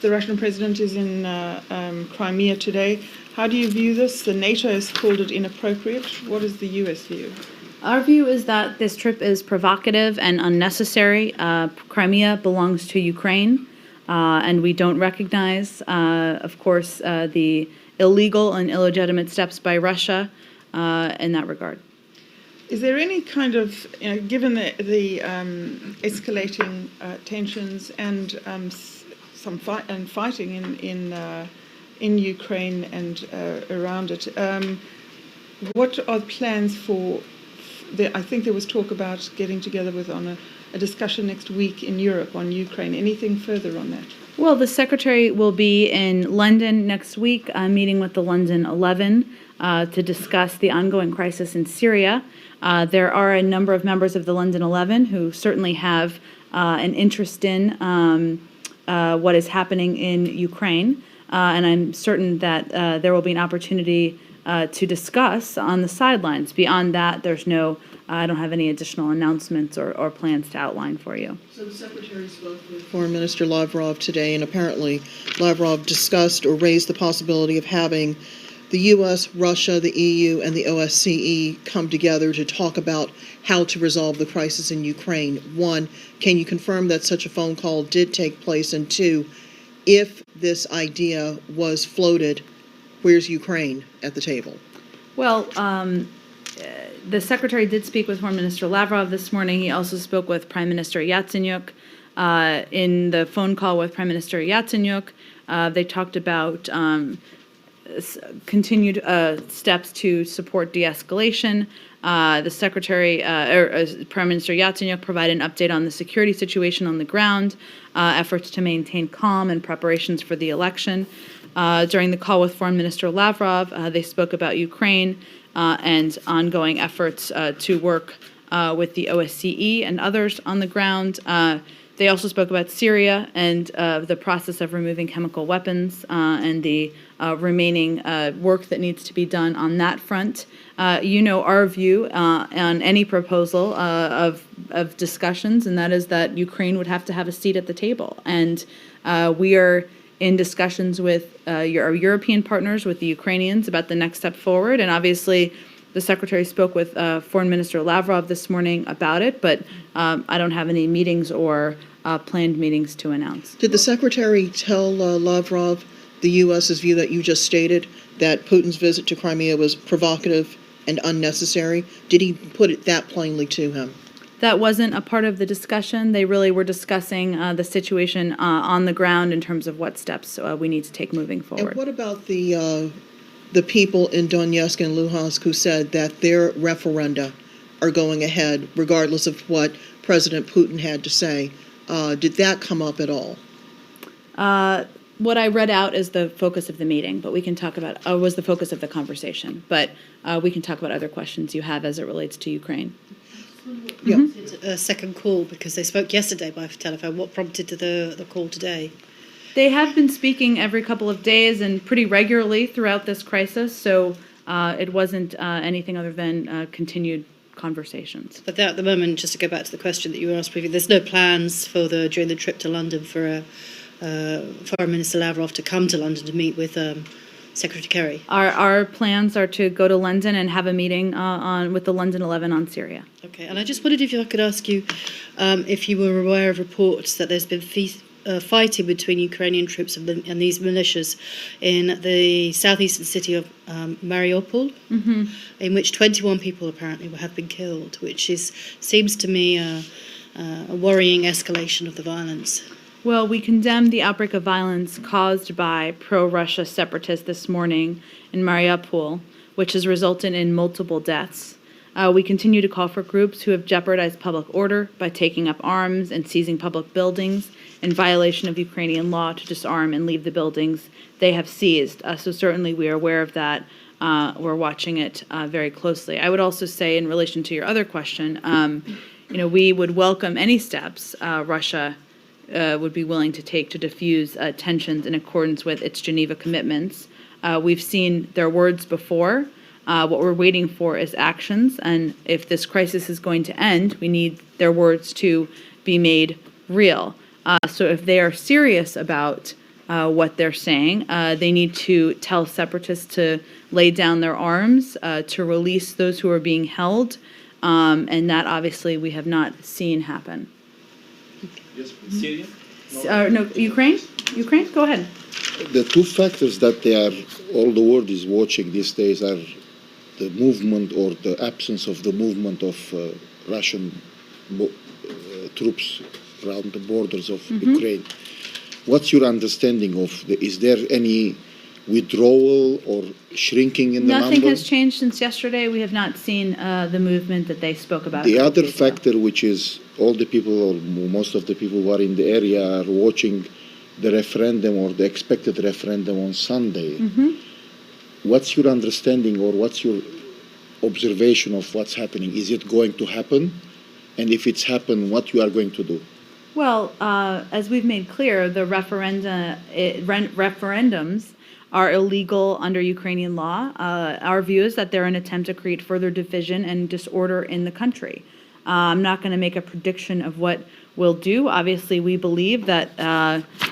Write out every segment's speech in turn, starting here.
The Russian president is in Crimea today. How do you view this? The NATO has called it inappropriate. What is the U.S. view? Our view is that this trip is provocative and unnecessary. Crimea belongs to Ukraine, and we don't recognize, of course, the illegal and illegitimate steps by Russia in that regard. Is there any kind of, given the escalating tensions and some fighting in Ukraine and around it, what are plans for? I think there was talk about getting together on a discussion next week in Europe on Ukraine. Anything further on that? Well, the Secretary will be in London next week, meeting with the London 11 to discuss the ongoing crisis in Syria. There are a number of members of the London 11 who certainly have an interest in what is happening in Ukraine, and I'm certain that there will be an opportunity to discuss on the sidelines. Beyond that, I don't have any additional announcements or plans to outline for you. So the Secretary spoke with Foreign Minister Lavrov today, and apparently Lavrov discussed or raised the possibility of having the U.S., Russia, the EU, and the OSCE come together to talk about how to resolve the crisis in Ukraine. One, can you confirm that such a phone call did take place? And two, if this idea was floated, where's Ukraine at the table? Well, the Secretary did speak with Foreign Minister Lavrov this morning. He also spoke with Prime Minister Yatsenyuk. In the phone call with Prime Minister Yatsenyuk, they talked about continued steps to support de-escalation. The Secretary, Prime Minister Yatsenyuk, provided an update on the security situation on the ground, efforts to maintain calm and preparations for the election. During the call with Foreign Minister Lavrov, they spoke about Ukraine and ongoing efforts to work with the OSCE and others on the ground. They also spoke about Syria and the process of removing chemical weapons and the remaining work that needs to be done on that front. Our view on any proposal of discussions, and that is that Ukraine would have to have a seat at the table. And we are in discussions with our European partners, with the Ukrainians, about the next step forward. And obviously, the Secretary spoke with Foreign Minister Lavrov this morning about it, but I don't have any meetings or planned meetings to announce. Did the Secretary tell Lavrov the U.S.'s view that you just stated, that Putin's visit to Crimea was provocative and unnecessary? Did he put it that plainly to him? That wasn't a part of the discussion. They really were discussing the situation on the ground in terms of what steps we need to take moving forward. And what about the people in Donetsk and Luhansk who said that their referenda are going ahead regardless of what President Putin had to say? Did that come up at all? What I read out is the focus of the meeting, but we can talk about, was the focus of the conversation. But we can talk about other questions you have as it relates to Ukraine. Yeah. Mm-hmm. A second call because they spoke yesterday by telephone. What prompted the call today? They have been speaking every couple of days and pretty regularly throughout this crisis, so it wasn't anything other than continued conversations. But at the moment, just to go back to the question that you were asked previously, there's no plans during the trip to London for Foreign Minister Lavrov to come to London to meet with Secretary Kerry. Our plans are to go to London and have a meeting with the London 11 on Syria. Okay, and I just wondered if I could ask you if you were aware of reports that there's been fighting between Ukrainian troops and these militias in the southeastern city of Mariupol, mm-hmm. in which 21 people apparently have been killed, which seems to me a worrying escalation of the violence. Well, we condemned the outbreak of violence caused by pro-Russia separatists this morning in Mariupol, which has resulted in multiple deaths. We continue to call for groups who have jeopardized public order by taking up arms and seizing public buildings in violation of Ukrainian law to disarm and leave the buildings they have seized. So certainly we are aware of that. We're watching it very closely. I would also say, in relation to your other question, we would welcome any steps Russia would be willing to take to diffuse tensions in accordance with its Geneva commitments. We've seen their words before. What we're waiting for is actions, and if this crisis is going to end, we need their words to be made real. So if they are serious about what they're saying. They need to tell separatists to lay down their arms, to release those who are being held, and that obviously we have not seen happen. Yes, Syria? No, Ukraine? Ukraine? Go ahead. The two factors that all the world is watching these days are the movement or the absence of the movement of Russian troops around the borders of Ukraine. What's your understanding of is there any withdrawal or shrinking in the number? Nothing has changed since yesterday. We have not seen the movement that they spoke about. The other factor, which is all the people or most of the people who are in the area are watching the referendum or the expected referendum on Sunday. What's your understanding or what's your observation of what's happening? Is it going to happen? And if it's happened, what you are going to do? Well, as we've made clear, the referendums are illegal under Ukrainian law. Our view is that they're an attempt to create further division and disorder in the country. I'm not going to make a prediction of what we'll do. Obviously, we believe that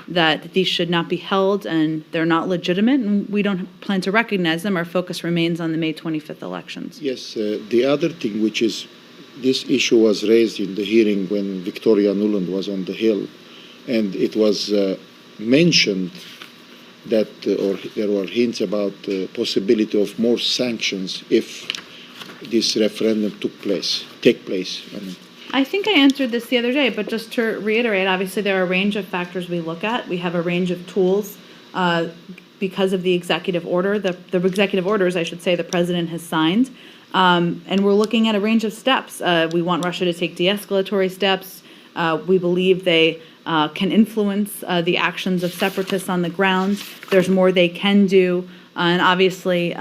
that these should not be held and they're not legitimate, and we don't plan to recognize them. Our focus remains on the May 25th elections. Yes, the other thing, which is this issue was raised in the hearing when Victoria Nuland was on the Hill, and it was mentioned that or there were hints about the possibility of more sanctions if this referendum take place. I think I answered this the other day, but just to reiterate, obviously there are a range of factors we look at. We have a range of tools because of the executive order, the executive orders, I should say, the president has signed. And we're looking at a range of steps. We want Russia to take de-escalatory steps. We believe they can influence the actions of separatists on the ground. There's more they can do. And obviously,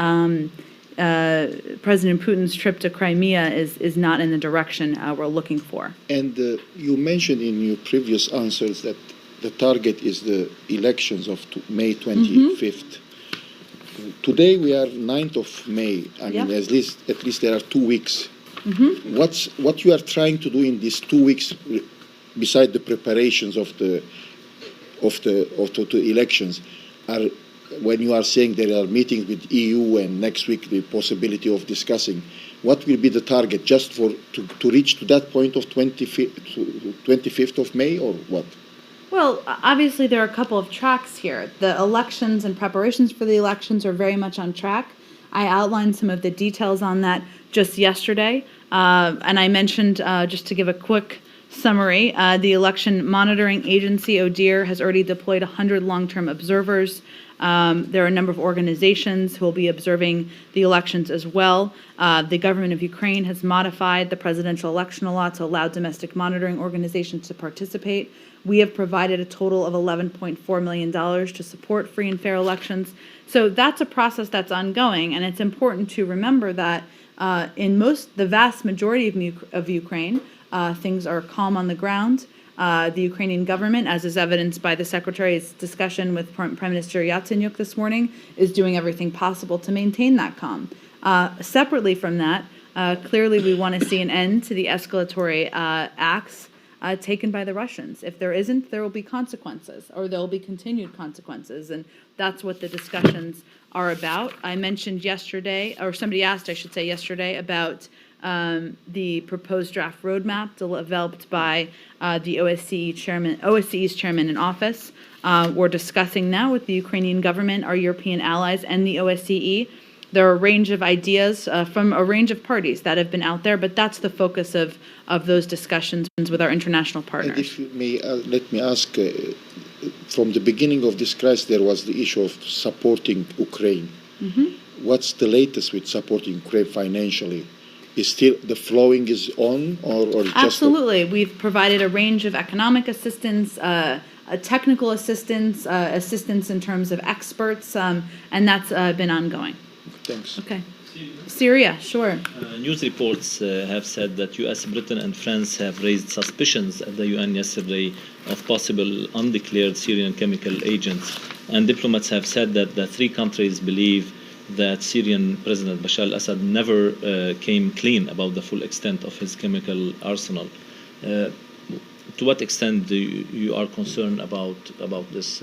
President Putin's trip to Crimea is not in the direction we're looking for. And you mentioned in your previous answers that the target is the elections of May 25th. Today we are 9th of May. I mean, at least there are 2 weeks. What you are trying to do in these 2 weeks, beside the preparations of the elections, are when you are saying there are meetings with EU and next week the possibility of discussing, what will be the target just to reach to that point of 25th of May or what? Well, obviously there are a couple of tracks here. The elections and preparations for the elections are very much on track. I outlined some of the details on that just yesterday. And I mentioned, just to give a quick summary, the election monitoring agency, ODIHR, has already deployed 100 long-term observers. There are a number of organizations who will be observing the elections as well. The government of Ukraine has modified the presidential election law to allow domestic monitoring organizations to participate. We have provided a total of $11.4 million to support free and fair elections. So that's a process that's ongoing, and it's important to remember that in the vast majority of Ukraine, things are calm on the ground. The Ukrainian government, as is evidenced by the Secretary's discussion with Prime Minister Yatsenyuk this morning, is doing everything possible to maintain that calm. Separately from that, clearly we want to see an end to the escalatory acts taken by the Russians. If there isn't, there will be consequences, or there will be continued consequences, and that's what the discussions are about. I mentioned yesterday, or somebody asked, I should say, yesterday, about the proposed draft roadmap developed by the OSCE's chairman in office. We're discussing now with the Ukrainian government, our European allies, and the OSCE. There are a range of ideas from a range of parties that have been out there, but that's the focus of those discussions with our international partners. And if you may, let me ask, from the beginning of this crisis, there was the issue of supporting Ukraine. What's the latest with supporting Ukraine financially? Is still the flowing is on, or just absolutely? We've provided a range of economic assistance, technical assistance, assistance in terms of experts, and that's been ongoing. Thanks. Okay. Syria, sure. News reports have said that U.S., Britain, and France have raised suspicions at the UN yesterday of possible undeclared Syrian chemical agents, and diplomats have said that the three countries believe that Syrian President Bashar al-Assad never came clean about the full extent of his chemical arsenal. To what extent you are concerned about this?